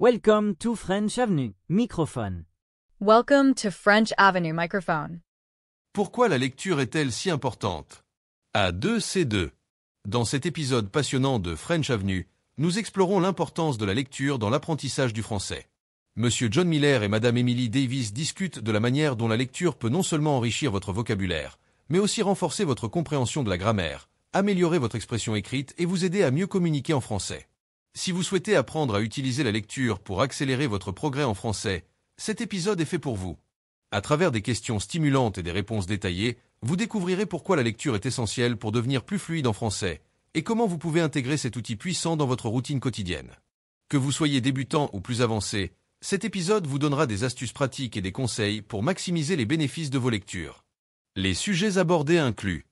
Welcome to French Avenue, microphone. Welcome to French Avenue microphone. Pourquoi la lecture est-elle si importante? A2C2. Dans cet épisode passionnant de French Avenue, nous explorons l'importance de la lecture dans l'apprentissage du français. Monsieur John Miller et Madame Emily Davis discutent de la manière dont la lecture peut non seulement enrichir votre vocabulaire, mais aussi renforcer votre compréhension de la grammaire, améliorer votre expression écrite et vous aider à mieux communiquer en français. Si vous souhaitez apprendre à utiliser la lecture pour accélérer votre progrès en français, cet épisode est fait pour vous. À travers des questions stimulantes et des réponses détaillées, vous découvrirez pourquoi la lecture est essentielle pour devenir plus fluide en français et comment vous pouvez intégrer cet outil puissant dans votre routine quotidienne. Que vous soyez débutant ou plus avancé, cet épisode vous donnera des astuces pratiques et des conseils pour maximiser les bénéfices de vos lectures. Les sujets abordés incluent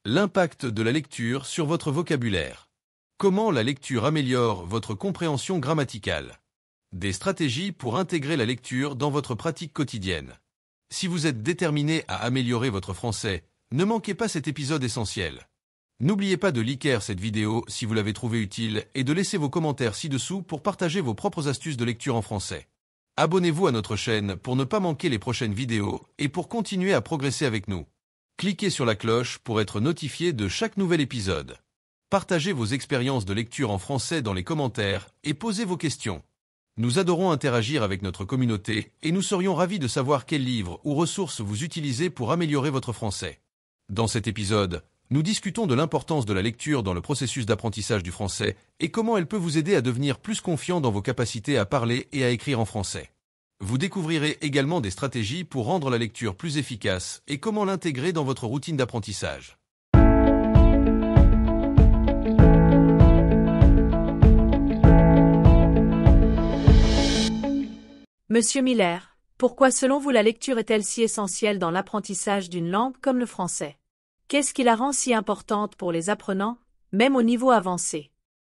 l'impact de la lecture sur votre vocabulaire. Comment la lecture améliore votre compréhension grammaticale. Des stratégies pour intégrer la lecture dans votre pratique quotidienne. Si vous êtes déterminé à améliorer votre français, ne manquez pas cet épisode essentiel. N'oubliez pas de liker cette vidéo si vous l'avez trouvée utile et de laisser vos commentaires ci-dessous pour partager vos propres astuces de lecture en français. Abonnez-vous à notre chaîne pour ne pas manquer les prochaines vidéos et pour continuer à progresser avec nous. Cliquez sur la cloche pour être notifié de chaque nouvel épisode. Partagez vos expériences de lecture en français dans les commentaires et posez vos questions. Nous adorons interagir avec notre communauté et nous serions ravis de savoir quels livres ou ressources vous utilisez pour améliorer votre français. Dans cet épisode, nous discutons de l'importance de la lecture dans le processus d'apprentissage du français et comment elle peut vous aider à devenir plus confiant dans vos capacités à parler et à écrire en français. Vous découvrirez également des stratégies pour rendre la lecture plus efficace et comment l'intégrer dans votre routine d'apprentissage. Monsieur Miller, pourquoi selon vous la lecture est-elle si essentielle dans l'apprentissage d'une langue comme le français? Qu'est-ce qui la rend si importante pour les apprenants, même au niveau avancé?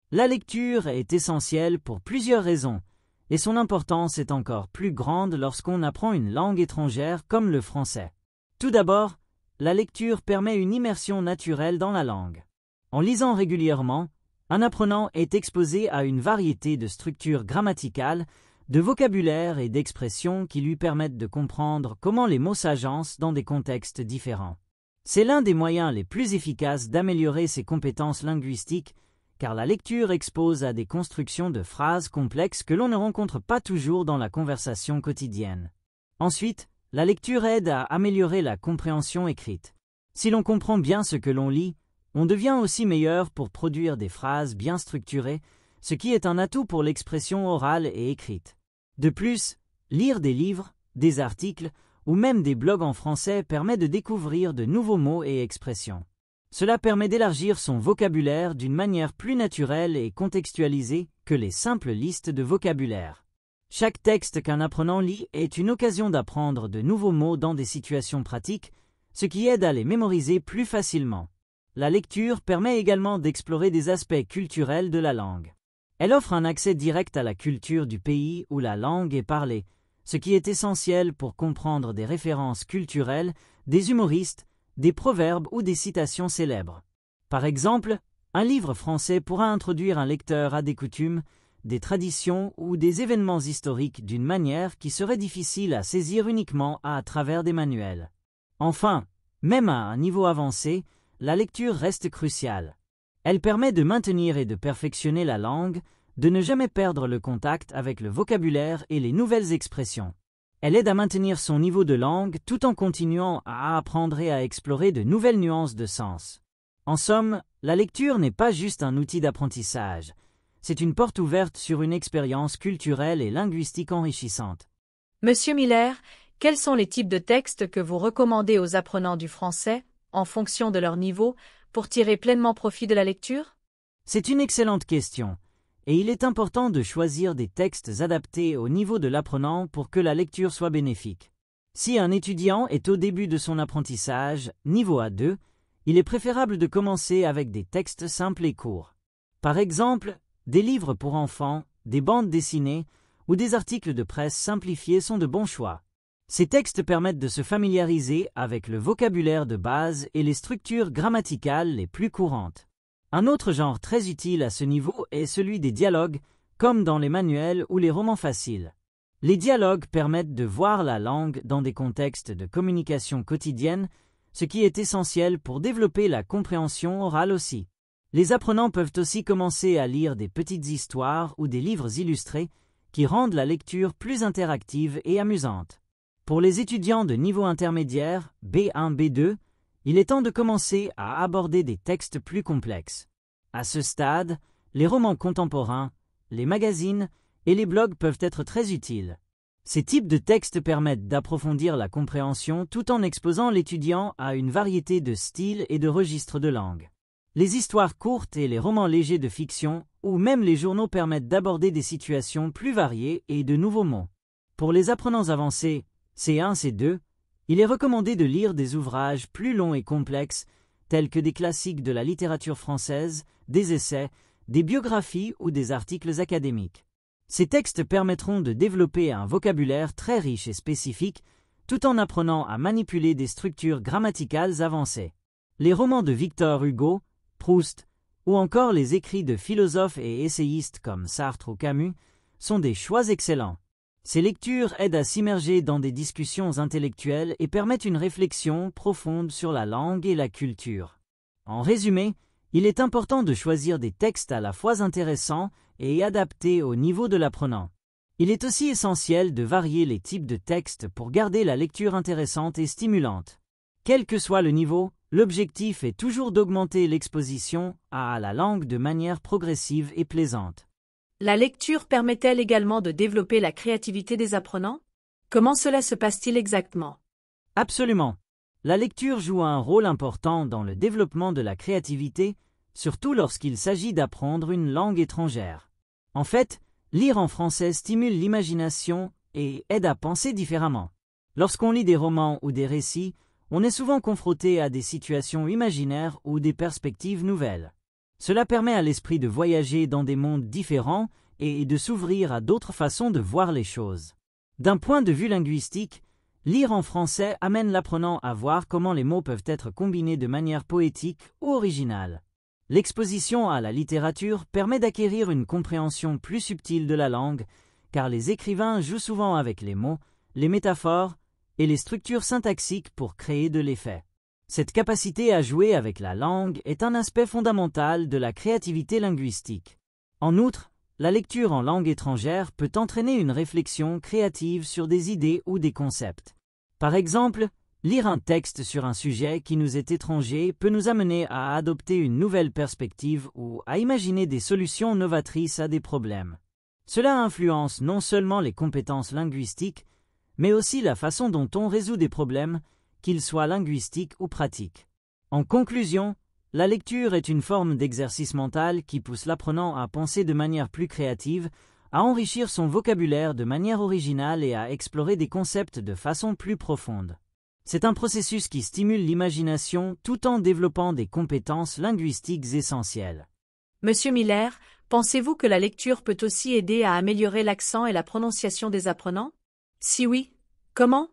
La lecture est essentielle pour plusieurs raisons, et son importance est encore plus grande lorsqu'on apprend une langue étrangère comme le français. Tout d'abord, la lecture permet une immersion naturelle dans la langue. En lisant régulièrement, un apprenant est exposé à une variété de structures grammaticales, de vocabulaire et d'expressions qui lui permettent de comprendre comment les mots s'agencent dans des contextes différents. C'est l'un des moyens les plus efficaces d'améliorer ses compétences linguistiques, car la lecture expose à des constructions de phrases complexes que l'on ne rencontre pas toujours dans la conversation quotidienne. Ensuite, la lecture aide à améliorer la compréhension écrite. Si l'on comprend bien ce que l'on lit, on devient aussi meilleur pour produire des phrases bien structurées, ce qui est un atout pour l'expression orale et écrite. De plus, lire des livres, des articles ou même des blogs en français permet de découvrir de nouveaux mots et expressions. Cela permet d'élargir son vocabulaire d'une manière plus naturelle et contextualisée que les simples listes de vocabulaire. Chaque texte qu'un apprenant lit est une occasion d'apprendre de nouveaux mots dans des situations pratiques, ce qui aide à les mémoriser plus facilement. La lecture permet également d'explorer des aspects culturels de la langue. Elle offre un accès direct à la culture du pays où la langue est parlée, ce qui est essentiel pour comprendre des références culturelles, des humoristes, des proverbes ou des citations célèbres. Par exemple, un livre français pourra introduire un lecteur à des coutumes, des traditions ou des événements historiques d'une manière qui serait difficile à saisir uniquement à travers des manuels. Enfin, même à un niveau avancé, la lecture reste cruciale. Elle permet de maintenir et de perfectionner la langue, de ne jamais perdre le contact avec le vocabulaire et les nouvelles expressions. Elle aide à maintenir son niveau de langue tout en continuant à apprendre et à explorer de nouvelles nuances de sens. En somme, la lecture n'est pas juste un outil d'apprentissage, c'est une porte ouverte sur une expérience culturelle et linguistique enrichissante. Monsieur Miller, quels sont les types de textes que vous recommandez aux apprenants du français, en fonction de leur niveau, pour tirer pleinement profit de la lecture? C'est une excellente question, et il est important de choisir des textes adaptés au niveau de l'apprenant pour que la lecture soit bénéfique. Si un étudiant est au début de son apprentissage, niveau A2, il est préférable de commencer avec des textes simples et courts. Par exemple, des livres pour enfants, des bandes dessinées ou des articles de presse simplifiés sont de bons choix. Ces textes permettent de se familiariser avec le vocabulaire de base et les structures grammaticales les plus courantes. Un autre genre très utile à ce niveau est celui des dialogues, comme dans les manuels ou les romans faciles. Les dialogues permettent de voir la langue dans des contextes de communication quotidienne, ce qui est essentiel pour développer la compréhension orale aussi. Les apprenants peuvent aussi commencer à lire des petites histoires ou des livres illustrés qui rendent la lecture plus interactive et amusante. Pour les étudiants de niveau intermédiaire, B1, B2, il est temps de commencer à aborder des textes plus complexes. À ce stade, les romans contemporains, les magazines et les blogs peuvent être très utiles. Ces types de textes permettent d'approfondir la compréhension tout en exposant l'étudiant à une variété de styles et de registres de langue. Les histoires courtes et les romans légers de fiction, ou même les journaux permettent d'aborder des situations plus variées et de nouveaux mots. Pour les apprenants avancés, C1, C2, il est recommandé de lire des ouvrages plus longs et complexes, tels que des classiques de la littérature française, des essais, des biographies ou des articles académiques. Ces textes permettront de développer un vocabulaire très riche et spécifique, tout en apprenant à manipuler des structures grammaticales avancées. Les romans de Victor Hugo, Proust, ou encore les écrits de philosophes et essayistes comme Sartre ou Camus sont des choix excellents. Ces lectures aident à s'immerger dans des discussions intellectuelles et permettent une réflexion profonde sur la langue et la culture. En résumé, il est important de choisir des textes à la fois intéressants et adaptés au niveau de l'apprenant. Il est aussi essentiel de varier les types de textes pour garder la lecture intéressante et stimulante. Quel que soit le niveau, l'objectif est toujours d'augmenter l'exposition à la langue de manière progressive et plaisante. La lecture permet-elle également de développer la créativité des apprenants? Comment cela se passe-t-il exactement? Absolument. La lecture joue un rôle important dans le développement de la créativité, surtout lorsqu'il s'agit d'apprendre une langue étrangère. En fait, lire en français stimule l'imagination et aide à penser différemment. Lorsqu'on lit des romans ou des récits, on est souvent confronté à des situations imaginaires ou des perspectives nouvelles. Cela permet à l'esprit de voyager dans des mondes différents et de s'ouvrir à d'autres façons de voir les choses. D'un point de vue linguistique, lire en français amène l'apprenant à voir comment les mots peuvent être combinés de manière poétique ou originale. L'exposition à la littérature permet d'acquérir une compréhension plus subtile de la langue, car les écrivains jouent souvent avec les mots, les métaphores et les structures syntaxiques pour créer de l'effet. Cette capacité à jouer avec la langue est un aspect fondamental de la créativité linguistique. En outre, la lecture en langue étrangère peut entraîner une réflexion créative sur des idées ou des concepts. Par exemple, lire un texte sur un sujet qui nous est étranger peut nous amener à adopter une nouvelle perspective ou à imaginer des solutions novatrices à des problèmes. Cela influence non seulement les compétences linguistiques, mais aussi la façon dont on résout des problèmes, qu'ils soient linguistiques ou pratiques. En conclusion, la lecture est une forme d'exercice mental qui pousse l'apprenant à penser de manière plus créative, à enrichir son vocabulaire de manière originale et à explorer des concepts de façon plus profonde. C'est un processus qui stimule l'imagination tout en développant des compétences linguistiques essentielles. Monsieur Miller, pensez-vous que la lecture peut aussi aider à améliorer l'accent et la prononciation des apprenants? Si oui, comment?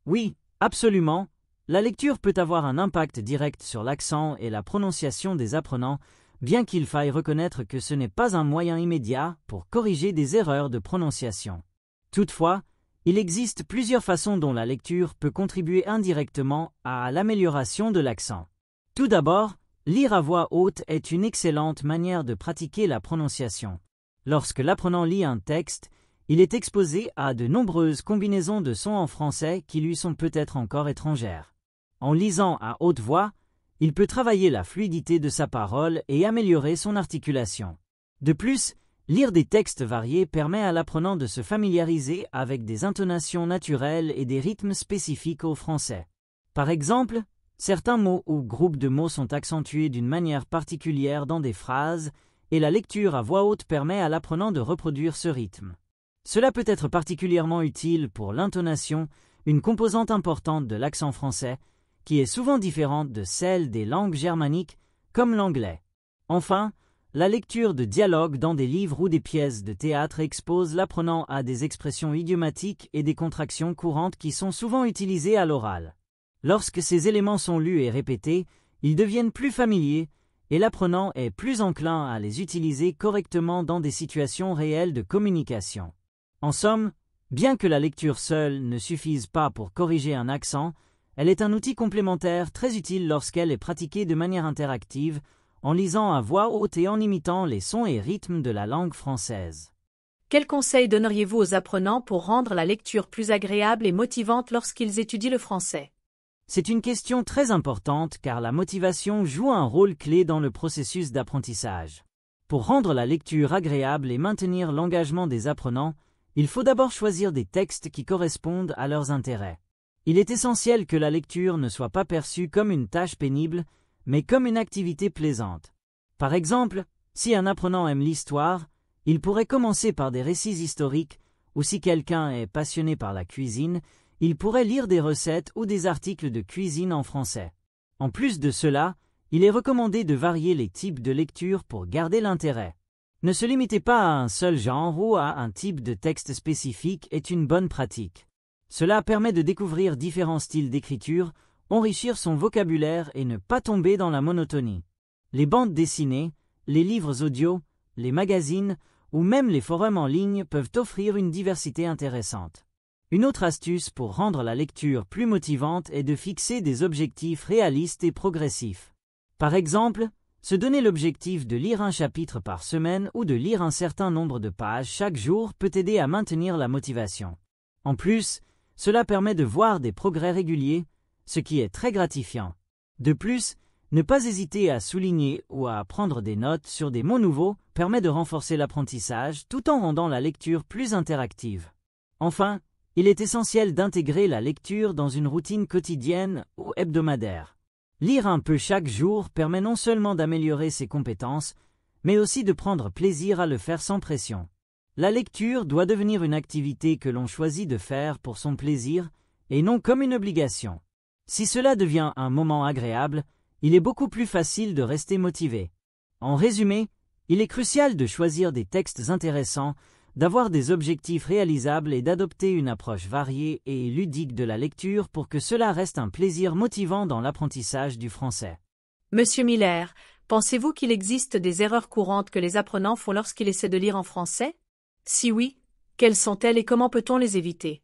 Oui, absolument. La lecture peut avoir un impact direct sur l'accent et la prononciation des apprenants, bien qu'il faille reconnaître que ce n'est pas un moyen immédiat pour corriger des erreurs de prononciation. Toutefois, il existe plusieurs façons dont la lecture peut contribuer indirectement à l'amélioration de l'accent. Tout d'abord, lire à voix haute est une excellente manière de pratiquer la prononciation. Lorsque l'apprenant lit un texte, il est exposé à de nombreuses combinaisons de sons en français qui lui sont peut-être encore étrangères. En lisant à haute voix, il peut travailler la fluidité de sa parole et améliorer son articulation. De plus, lire des textes variés permet à l'apprenant de se familiariser avec des intonations naturelles et des rythmes spécifiques au français. Par exemple, certains mots ou groupes de mots sont accentués d'une manière particulière dans des phrases, et la lecture à voix haute permet à l'apprenant de reproduire ce rythme. Cela peut être particulièrement utile pour l'intonation, une composante importante de l'accent français, qui est souvent différente de celle des langues germaniques, comme l'anglais. Enfin, la lecture de dialogues dans des livres ou des pièces de théâtre expose l'apprenant à des expressions idiomatiques et des contractions courantes qui sont souvent utilisées à l'oral. Lorsque ces éléments sont lus et répétés, ils deviennent plus familiers, et l'apprenant est plus enclin à les utiliser correctement dans des situations réelles de communication. En somme, bien que la lecture seule ne suffise pas pour corriger un accent, elle est un outil complémentaire très utile lorsqu'elle est pratiquée de manière interactive, en lisant à voix haute et en imitant les sons et rythmes de la langue française. Quels conseils donneriez-vous aux apprenants pour rendre la lecture plus agréable et motivante lorsqu'ils étudient le français? C'est une question très importante car la motivation joue un rôle clé dans le processus d'apprentissage. Pour rendre la lecture agréable et maintenir l'engagement des apprenants, il faut d'abord choisir des textes qui correspondent à leurs intérêts. Il est essentiel que la lecture ne soit pas perçue comme une tâche pénible, mais comme une activité plaisante. Par exemple, si un apprenant aime l'histoire, il pourrait commencer par des récits historiques, ou si quelqu'un est passionné par la cuisine, il pourrait lire des recettes ou des articles de cuisine en français. En plus de cela, il est recommandé de varier les types de lecture pour garder l'intérêt. Ne se limitez pas à un seul genre ou à un type de texte spécifique est une bonne pratique. Cela permet de découvrir différents styles d'écriture, enrichir son vocabulaire et ne pas tomber dans la monotonie. Les bandes dessinées, les livres audio, les magazines ou même les forums en ligne peuvent offrir une diversité intéressante. Une autre astuce pour rendre la lecture plus motivante est de fixer des objectifs réalistes et progressifs. Par exemple, se donner l'objectif de lire un chapitre par semaine ou de lire un certain nombre de pages chaque jour peut aider à maintenir la motivation. En plus, cela permet de voir des progrès réguliers, ce qui est très gratifiant. De plus, ne pas hésiter à souligner ou à prendre des notes sur des mots nouveaux permet de renforcer l'apprentissage tout en rendant la lecture plus interactive. Enfin, il est essentiel d'intégrer la lecture dans une routine quotidienne ou hebdomadaire. Lire un peu chaque jour permet non seulement d'améliorer ses compétences, mais aussi de prendre plaisir à le faire sans pression. La lecture doit devenir une activité que l'on choisit de faire pour son plaisir et non comme une obligation. Si cela devient un moment agréable, il est beaucoup plus facile de rester motivé. En résumé, il est crucial de choisir des textes intéressants, d'avoir des objectifs réalisables et d'adopter une approche variée et ludique de la lecture pour que cela reste un plaisir motivant dans l'apprentissage du français. Monsieur Miller, pensez-vous qu'il existe des erreurs courantes que les apprenants font lorsqu'ils essaient de lire en français? Si oui, quelles sont-elles et comment peut-on les éviter?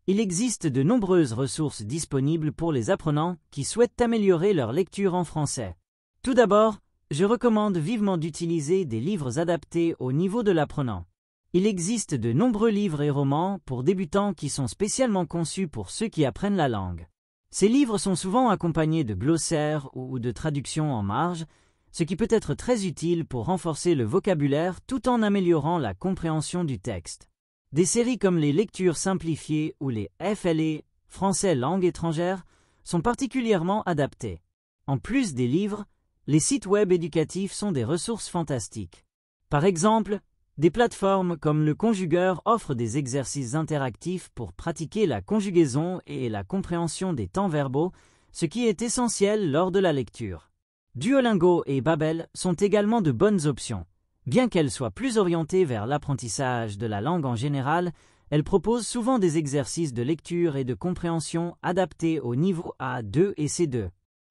Il existe de nombreuses ressources disponibles pour les apprenants qui souhaitent améliorer leur lecture en français. Tout d'abord, je recommande vivement d'utiliser des livres adaptés au niveau de l'apprenant. Il existe de nombreux livres et romans pour débutants qui sont spécialement conçus pour ceux qui apprennent la langue. Ces livres sont souvent accompagnés de glossaires ou de traductions en marge, ce qui peut être très utile pour renforcer le vocabulaire tout en améliorant la compréhension du texte. Des séries comme les lectures simplifiées ou les FLE, français langue étrangère, sont particulièrement adaptées. En plus des livres, les sites web éducatifs sont des ressources fantastiques. Par exemple, des plateformes comme le Conjugueur offrent des exercices interactifs pour pratiquer la conjugaison et la compréhension des temps verbaux, ce qui est essentiel lors de la lecture. Duolingo et Babbel sont également de bonnes options. Bien qu'elles soient plus orientées vers l'apprentissage de la langue en général, elles proposent souvent des exercices de lecture et de compréhension adaptés au niveau A2 et C2.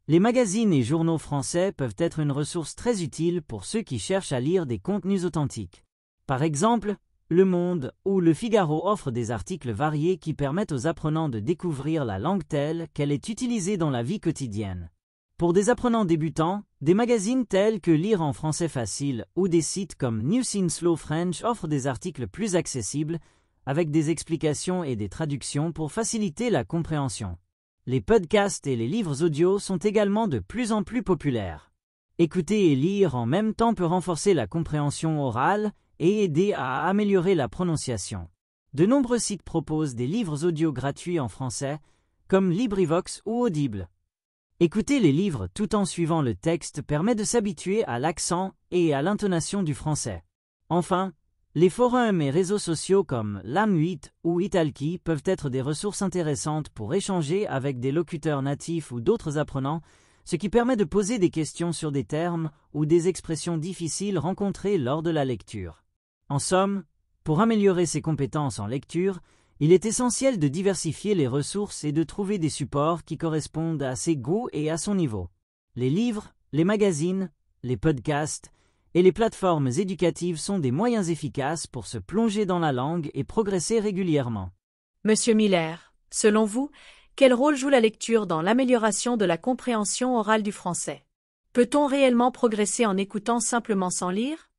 Les magazines et journaux français peuvent être une ressource très utile pour ceux qui cherchent à lire des contenus authentiques. Par exemple, Le Monde ou Le Figaro offrent des articles variés qui permettent aux apprenants de découvrir la langue telle qu'elle est utilisée dans la vie quotidienne. Pour des apprenants débutants, des magazines tels que Lire en français facile ou des sites comme New in Slow French offrent des articles plus accessibles, avec des explications et des traductions pour faciliter la compréhension. Les podcasts et les livres audio sont également de plus en plus populaires. Écouter et lire en même temps peut renforcer la compréhension orale et aider à améliorer la prononciation. De nombreux sites proposent des livres audio gratuits en français, comme LibriVox ou Audible. Écouter les livres tout en suivant le texte permet de s'habituer à l'accent et à l'intonation du français. Enfin, les forums et réseaux sociaux comme Lam8 ou Italki peuvent être des ressources intéressantes pour échanger avec des locuteurs natifs ou d'autres apprenants, ce qui permet de poser des questions sur des termes ou des expressions difficiles rencontrées lors de la lecture. En somme, pour améliorer ses compétences en lecture, il est essentiel de diversifier les ressources et de trouver des supports qui correspondent à ses goûts et à son niveau. Les livres, les magazines, les podcasts et les plateformes éducatives sont des moyens efficaces pour se plonger dans la langue et progresser régulièrement. Monsieur Miller, selon vous, quel rôle joue la lecture dans l'amélioration de la compréhension orale du français? Peut-on réellement progresser en écoutant simplement sans lire?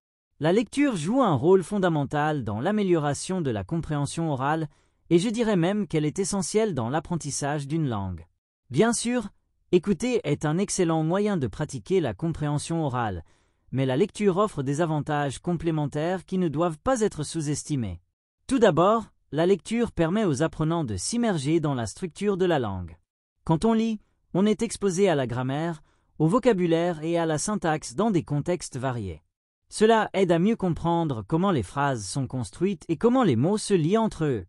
La lecture joue un rôle fondamental dans l'amélioration de la compréhension orale et je dirais même qu'elle est essentielle dans l'apprentissage d'une langue. Bien sûr, écouter est un excellent moyen de pratiquer la compréhension orale, mais la lecture offre des avantages complémentaires qui ne doivent pas être sous-estimés. Tout d'abord, la lecture permet aux apprenants de s'immerger dans la structure de la langue. Quand on lit, on est exposé à la grammaire, au vocabulaire et à la syntaxe dans des contextes variés. Cela aide à mieux comprendre comment les phrases sont construites et comment les mots se lient entre eux.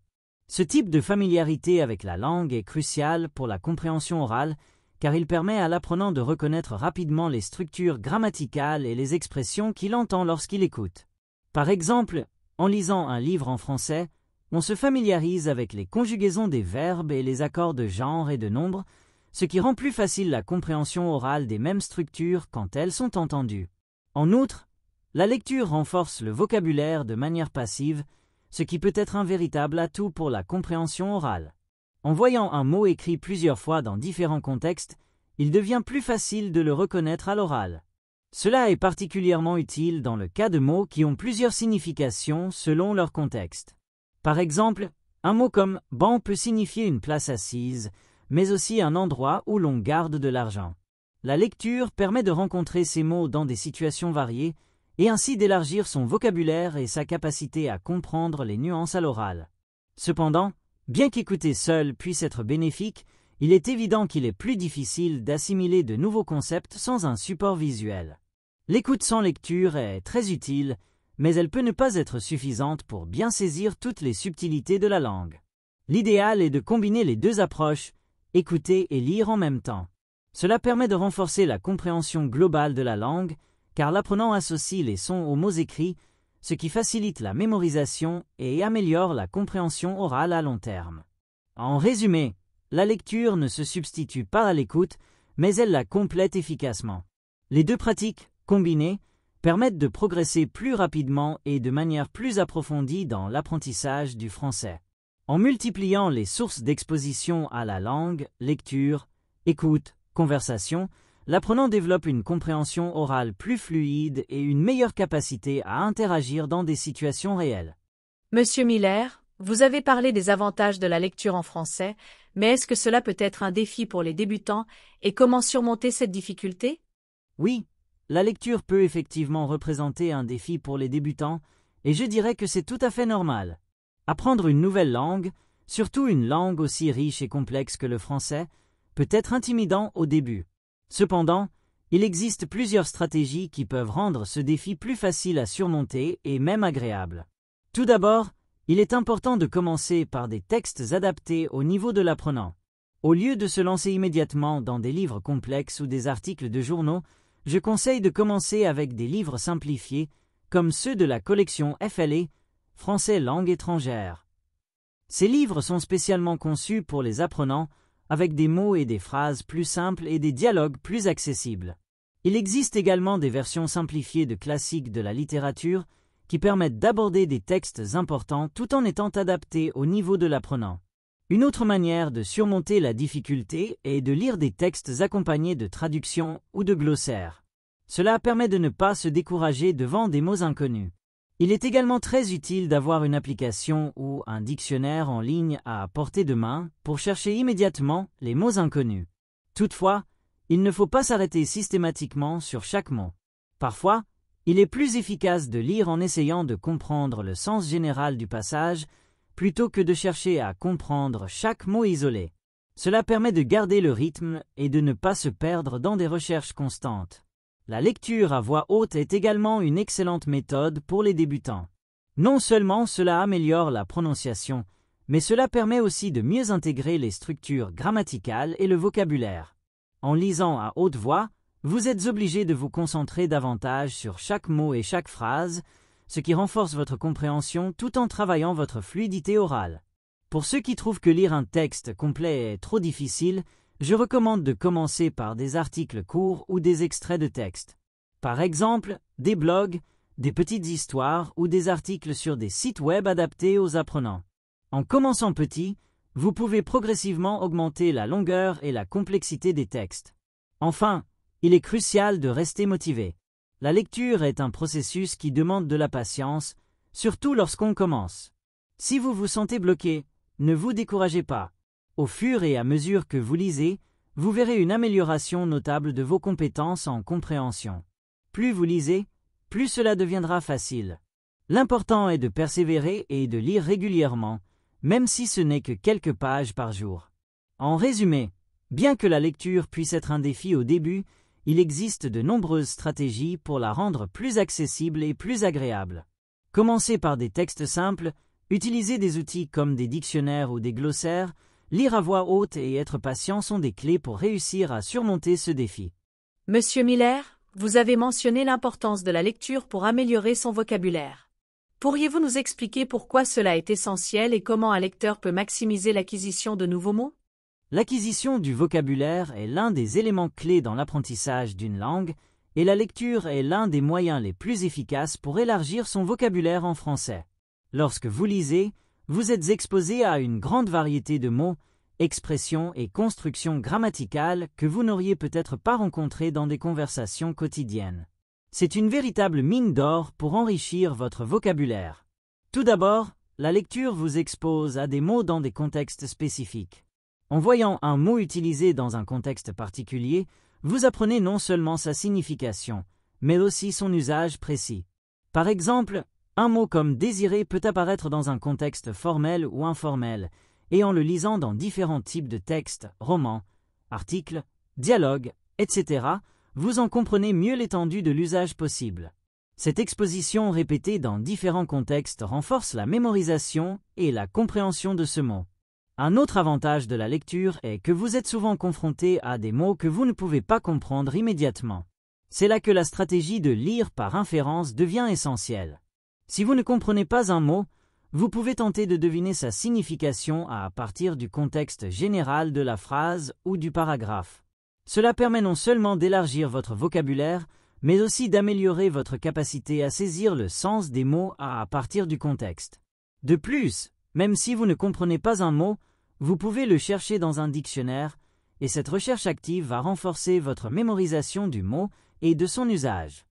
Ce type de familiarité avec la langue est crucial pour la compréhension orale car il permet à l'apprenant de reconnaître rapidement les structures grammaticales et les expressions qu'il entend lorsqu'il écoute. Par exemple, en lisant un livre en français, on se familiarise avec les conjugaisons des verbes et les accords de genre et de nombre, ce qui rend plus facile la compréhension orale des mêmes structures quand elles sont entendues. En outre, la lecture renforce le vocabulaire de manière passive, ce qui peut être un véritable atout pour la compréhension orale. En voyant un mot écrit plusieurs fois dans différents contextes, il devient plus facile de le reconnaître à l'oral. Cela est particulièrement utile dans le cas de mots qui ont plusieurs significations selon leur contexte. Par exemple, un mot comme « banc » peut signifier une place assise, mais aussi un endroit où l'on garde de l'argent. La lecture permet de rencontrer ces mots dans des situations variées et ainsi d'élargir son vocabulaire et sa capacité à comprendre les nuances à l'oral. Cependant, bien qu'écouter seul puisse être bénéfique, il est évident qu'il est plus difficile d'assimiler de nouveaux concepts sans un support visuel. L'écoute sans lecture est très utile, mais elle peut ne pas être suffisante pour bien saisir toutes les subtilités de la langue. L'idéal est de combiner les deux approches, écouter et lire en même temps. Cela permet de renforcer la compréhension globale de la langue, car l'apprenant associe les sons aux mots écrits, ce qui facilite la mémorisation et améliore la compréhension orale à long terme. En résumé, la lecture ne se substitue pas à l'écoute, mais elle la complète efficacement. Les deux pratiques, combinées, permettent de progresser plus rapidement et de manière plus approfondie dans l'apprentissage du français. En multipliant les sources d'exposition à la langue, lecture, écoute, conversation, l'apprenant développe une compréhension orale plus fluide et une meilleure capacité à interagir dans des situations réelles. Monsieur Miller, vous avez parlé des avantages de la lecture en français, mais est-ce que cela peut être un défi pour les débutants et comment surmonter cette difficulté? Oui, la lecture peut effectivement représenter un défi pour les débutants et je dirais que c'est tout à fait normal. Apprendre une nouvelle langue, surtout une langue aussi riche et complexe que le français, peut être intimidant au début. Cependant, il existe plusieurs stratégies qui peuvent rendre ce défi plus facile à surmonter et même agréable. Tout d'abord, il est important de commencer par des textes adaptés au niveau de l'apprenant. Au lieu de se lancer immédiatement dans des livres complexes ou des articles de journaux, je conseille de commencer avec des livres simplifiés, comme ceux de la collection FLE, Français langue étrangère. Ces livres sont spécialement conçus pour les apprenants, avec des mots et des phrases plus simples et des dialogues plus accessibles. Il existe également des versions simplifiées de classiques de la littérature qui permettent d'aborder des textes importants tout en étant adaptés au niveau de l'apprenant. Une autre manière de surmonter la difficulté est de lire des textes accompagnés de traductions ou de glossaires. Cela permet de ne pas se décourager devant des mots inconnus. Il est également très utile d'avoir une application ou un dictionnaire en ligne à portée de main pour chercher immédiatement les mots inconnus. Toutefois, il ne faut pas s'arrêter systématiquement sur chaque mot. Parfois, il est plus efficace de lire en essayant de comprendre le sens général du passage plutôt que de chercher à comprendre chaque mot isolé. Cela permet de garder le rythme et de ne pas se perdre dans des recherches constantes. La lecture à voix haute est également une excellente méthode pour les débutants. Non seulement cela améliore la prononciation, mais cela permet aussi de mieux intégrer les structures grammaticales et le vocabulaire. En lisant à haute voix, vous êtes obligé de vous concentrer davantage sur chaque mot et chaque phrase, ce qui renforce votre compréhension tout en travaillant votre fluidité orale. Pour ceux qui trouvent que lire un texte complet est trop difficile, je recommande de commencer par des articles courts ou des extraits de texte. Par exemple, des blogs, des petites histoires ou des articles sur des sites web adaptés aux apprenants. En commençant petit, vous pouvez progressivement augmenter la longueur et la complexité des textes. Enfin, il est crucial de rester motivé. La lecture est un processus qui demande de la patience, surtout lorsqu'on commence. Si vous vous sentez bloqué, ne vous découragez pas. Au fur et à mesure que vous lisez, vous verrez une amélioration notable de vos compétences en compréhension. Plus vous lisez, plus cela deviendra facile. L'important est de persévérer et de lire régulièrement, même si ce n'est que quelques pages par jour. En résumé, bien que la lecture puisse être un défi au début, il existe de nombreuses stratégies pour la rendre plus accessible et plus agréable. Commencez par des textes simples, utilisez des outils comme des dictionnaires ou des glossaires, lire à voix haute et être patient sont des clés pour réussir à surmonter ce défi. Monsieur Miller, vous avez mentionné l'importance de la lecture pour améliorer son vocabulaire. Pourriez-vous nous expliquer pourquoi cela est essentiel et comment un lecteur peut maximiser l'acquisition de nouveaux mots? L'acquisition du vocabulaire est l'un des éléments clés dans l'apprentissage d'une langue, et la lecture est l'un des moyens les plus efficaces pour élargir son vocabulaire en français. Lorsque vous lisez, vous êtes exposé à une grande variété de mots, expressions et constructions grammaticales que vous n'auriez peut-être pas rencontrées dans des conversations quotidiennes. C'est une véritable mine d'or pour enrichir votre vocabulaire. Tout d'abord, la lecture vous expose à des mots dans des contextes spécifiques. En voyant un mot utilisé dans un contexte particulier, vous apprenez non seulement sa signification, mais aussi son usage précis. Par exemple, un mot comme « désirer » peut apparaître dans un contexte formel ou informel, et en le lisant dans différents types de textes, romans, articles, dialogues, etc., vous en comprenez mieux l'étendue de l'usage possible. Cette exposition répétée dans différents contextes renforce la mémorisation et la compréhension de ce mot. Un autre avantage de la lecture est que vous êtes souvent confronté à des mots que vous ne pouvez pas comprendre immédiatement. C'est là que la stratégie de lire par inférence devient essentielle. Si vous ne comprenez pas un mot, vous pouvez tenter de deviner sa signification à partir du contexte général de la phrase ou du paragraphe. Cela permet non seulement d'élargir votre vocabulaire, mais aussi d'améliorer votre capacité à saisir le sens des mots à partir du contexte. De plus, même si vous ne comprenez pas un mot, vous pouvez le chercher dans un dictionnaire, et cette recherche active va renforcer votre mémorisation du mot et de son usage.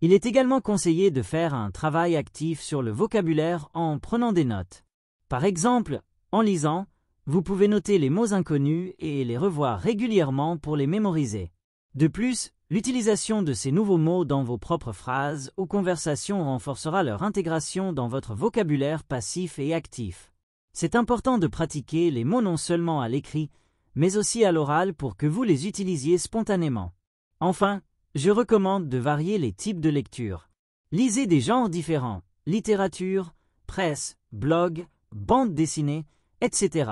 Il est également conseillé de faire un travail actif sur le vocabulaire en prenant des notes. Par exemple, en lisant, vous pouvez noter les mots inconnus et les revoir régulièrement pour les mémoriser. De plus, l'utilisation de ces nouveaux mots dans vos propres phrases ou conversations renforcera leur intégration dans votre vocabulaire passif et actif. C'est important de pratiquer les mots non seulement à l'écrit, mais aussi à l'oral pour que vous les utilisiez spontanément. Enfin, je recommande de varier les types de lecture. Lisez des genres différents, littérature, presse, blog, bande dessinée, etc.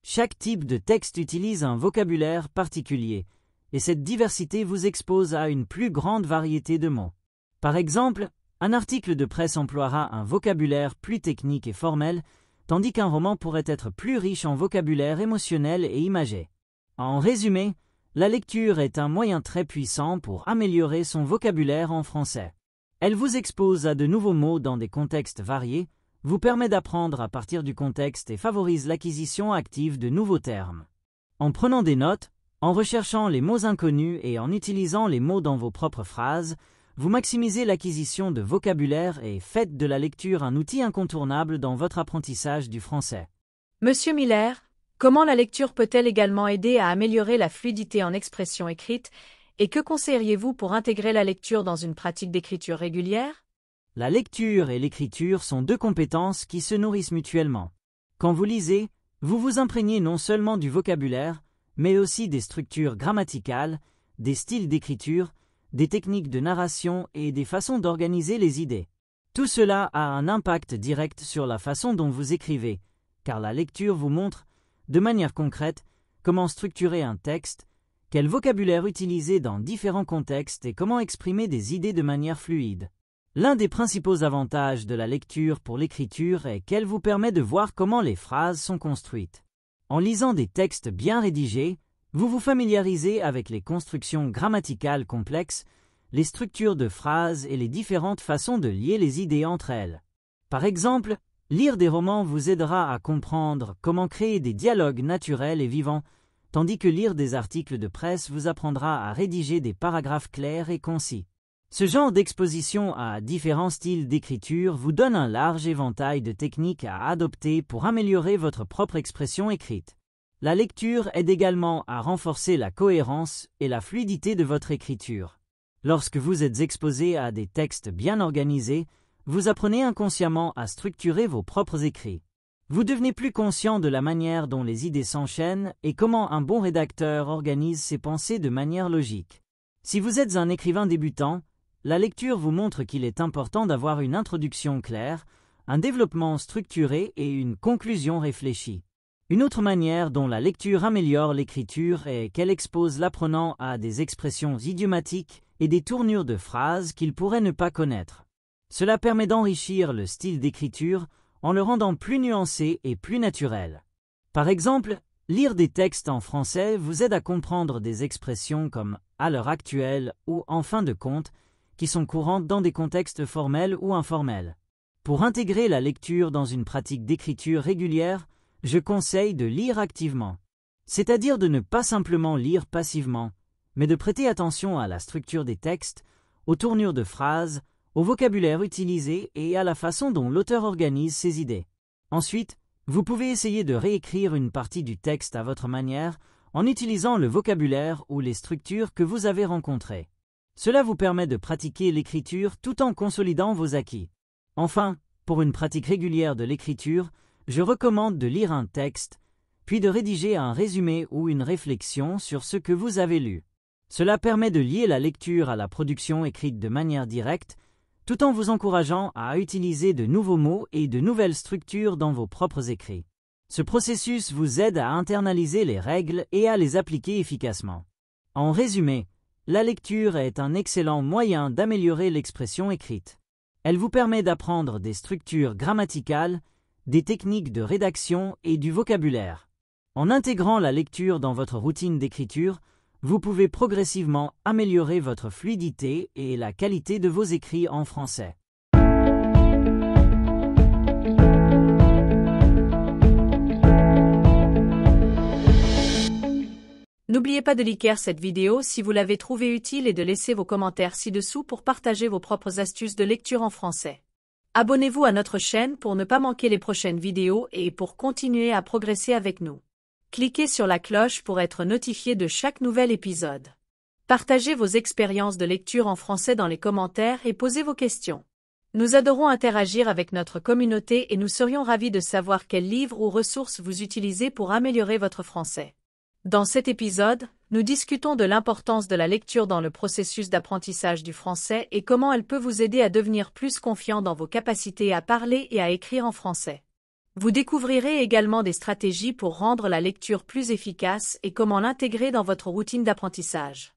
Chaque type de texte utilise un vocabulaire particulier, et cette diversité vous expose à une plus grande variété de mots. Par exemple, un article de presse emploiera un vocabulaire plus technique et formel, tandis qu'un roman pourrait être plus riche en vocabulaire émotionnel et imagé. En résumé, la lecture est un moyen très puissant pour améliorer son vocabulaire en français. Elle vous expose à de nouveaux mots dans des contextes variés, vous permet d'apprendre à partir du contexte et favorise l'acquisition active de nouveaux termes. En prenant des notes, en recherchant les mots inconnus et en utilisant les mots dans vos propres phrases, vous maximisez l'acquisition de vocabulaire et faites de la lecture un outil incontournable dans votre apprentissage du français. Monsieur Miller, comment la lecture peut-elle également aider à améliorer la fluidité en expression écrite et que conseilleriez-vous pour intégrer la lecture dans une pratique d'écriture régulière? La lecture et l'écriture sont deux compétences qui se nourrissent mutuellement. Quand vous lisez, vous vous imprégnez non seulement du vocabulaire, mais aussi des structures grammaticales, des styles d'écriture, des techniques de narration et des façons d'organiser les idées. Tout cela a un impact direct sur la façon dont vous écrivez, car la lecture vous montre, de manière concrète, comment structurer un texte, quel vocabulaire utiliser dans différents contextes et comment exprimer des idées de manière fluide. L'un des principaux avantages de la lecture pour l'écriture est qu'elle vous permet de voir comment les phrases sont construites. En lisant des textes bien rédigés, vous vous familiarisez avec les constructions grammaticales complexes, les structures de phrases et les différentes façons de lier les idées entre elles. Par exemple, lire des romans vous aidera à comprendre comment créer des dialogues naturels et vivants, tandis que lire des articles de presse vous apprendra à rédiger des paragraphes clairs et concis. Ce genre d'exposition à différents styles d'écriture vous donne un large éventail de techniques à adopter pour améliorer votre propre expression écrite. La lecture aide également à renforcer la cohérence et la fluidité de votre écriture. Lorsque vous êtes exposé à des textes bien organisés, vous apprenez inconsciemment à structurer vos propres écrits. Vous devenez plus conscient de la manière dont les idées s'enchaînent et comment un bon rédacteur organise ses pensées de manière logique. Si vous êtes un écrivain débutant, la lecture vous montre qu'il est important d'avoir une introduction claire, un développement structuré et une conclusion réfléchie. Une autre manière dont la lecture améliore l'écriture est qu'elle expose l'apprenant à des expressions idiomatiques et des tournures de phrases qu'il pourrait ne pas connaître. Cela permet d'enrichir le style d'écriture en le rendant plus nuancé et plus naturel. Par exemple, lire des textes en français vous aide à comprendre des expressions comme « à l'heure actuelle » ou « en fin de compte » qui sont courantes dans des contextes formels ou informels. Pour intégrer la lecture dans une pratique d'écriture régulière, je conseille de lire activement. C'est-à-dire de ne pas simplement lire passivement, mais de prêter attention à la structure des textes, aux tournures de phrases, au vocabulaire utilisé et à la façon dont l'auteur organise ses idées. Ensuite, vous pouvez essayer de réécrire une partie du texte à votre manière en utilisant le vocabulaire ou les structures que vous avez rencontrées. Cela vous permet de pratiquer l'écriture tout en consolidant vos acquis. Enfin, pour une pratique régulière de l'écriture, je recommande de lire un texte, puis de rédiger un résumé ou une réflexion sur ce que vous avez lu. Cela permet de lier la lecture à la production écrite de manière directe, tout en vous encourageant à utiliser de nouveaux mots et de nouvelles structures dans vos propres écrits. Ce processus vous aide à internaliser les règles et à les appliquer efficacement. En résumé, la lecture est un excellent moyen d'améliorer l'expression écrite. Elle vous permet d'apprendre des structures grammaticales, des techniques de rédaction et du vocabulaire. En intégrant la lecture dans votre routine d'écriture, vous pouvez progressivement améliorer votre fluidité et la qualité de vos écrits en français. N'oubliez pas de liker cette vidéo si vous l'avez trouvée utile et de laisser vos commentaires ci-dessous pour partager vos propres astuces de lecture en français. Abonnez-vous à notre chaîne pour ne pas manquer les prochaines vidéos et pour continuer à progresser avec nous. Cliquez sur la cloche pour être notifié de chaque nouvel épisode. Partagez vos expériences de lecture en français dans les commentaires et posez vos questions. Nous adorons interagir avec notre communauté et nous serions ravis de savoir quels livres ou ressources vous utilisez pour améliorer votre français. Dans cet épisode, nous discutons de l'importance de la lecture dans le processus d'apprentissage du français et comment elle peut vous aider à devenir plus confiant dans vos capacités à parler et à écrire en français. Vous découvrirez également des stratégies pour rendre la lecture plus efficace et comment l'intégrer dans votre routine d'apprentissage.